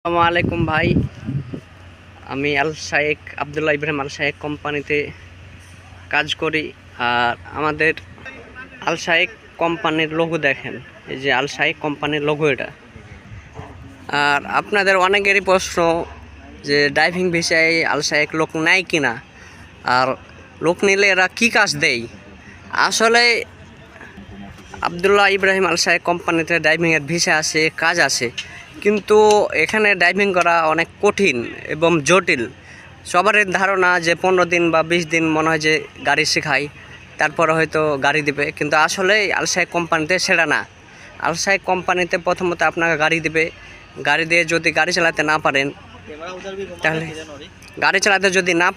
আসসালামু আলাইকুম ভাই। আমি আল শাইখ আবদুল্লাহ ইব্রাহিম আল শাইখ কোম্পানিতে কাজ করি। আর আমাদের আল শাইখ কোম্পানির লোগো দেখেন, এই যে আল শাইখ কোম্পানির লোগো এটা। আর আপনাদের অনেকেরই প্রশ্ন যে ড্রাইভিং ভিসায় আল শাইখ লোক নেয় কিনা, আর লোক নিলে এরা কী কাজ দেয়। আসলে আবদুল্লাহ ইব্রাহিম আল শাইখ কোম্পানিতে ড্রাইভিংয়ের ভিসা আছে, কাজ আছে, কিন্তু এখানে ড্রাইভিং করা অনেক কঠিন এবং জটিল। সবারই ধারণা যে 15 দিন বা 20 দিন মনে হয় যে গাড়ি শেখায়, তারপরে হয়তো গাড়ি দেবে, কিন্তু আসলে আল শাইখ কোম্পানিতে সেটা না। আল শাইখ কোম্পানিতে প্রথমত আপনাকে গাড়ি দেবে, গাড়ি দিয়ে যদি গাড়ি চালাতে না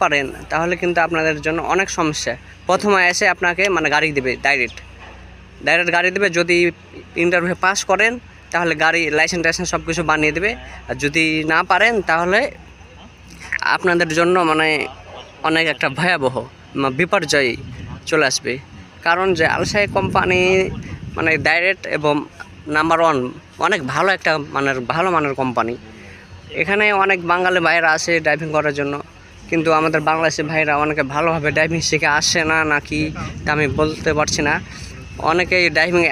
পারেন তাহলে কিন্তু আপনাদের জন্য অনেক সমস্যা। প্রথমে এসে আপনাকে গাড়ি দেবে, ডাইরেক্ট গাড়ি দেবে। যদি ইন্টারভিউ পাস করেন তাহলে গাড়ি লাইসেন্স সব কিছু বানিয়ে দেবে। আর যদি না পারেন তাহলে আপনাদের জন্য অনেক একটা ভয়াবহ বিপর্যয় চলে আসবে। কারণ যে আল শাইখ কোম্পানি ডাইরেক্ট এবং নাম্বার 1 অনেক ভালো একটা ভালো মানের কোম্পানি। এখানে অনেক বাঙালি ভাইয়েরা আসে ড্রাইভিং করার জন্য, কিন্তু আমাদের বাংলাদেশি ভাইরা অনেকে ভালোভাবে ড্রাইভিং শিখে আসে না নাকি তা আমি বলতে পারছি না। অনেকেই ড্রাইভিং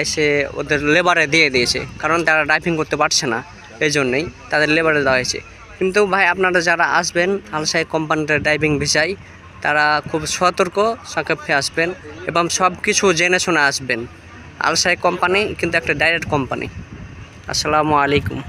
এসে ওদের লেবারে দিয়ে দিয়েছে, কারণ তারা ড্রাইভিং করতে পারছে না, এই জন্যই তাদের লেবারে দেওয়া হয়েছে। কিন্তু ভাই, আপনারা যারা আসবেন আল শাইখ কোম্পানিতে ড্রাইভিং ভিসায়, তারা খুব সতর্ক সাপেক্ষে আসবেন এবং সব কিছু জেনে শুনে আসবেন। আল শাইখ কোম্পানি কিন্তু একটা ডাইরেক্ট কোম্পানি। আসসালামু আলাইকুম।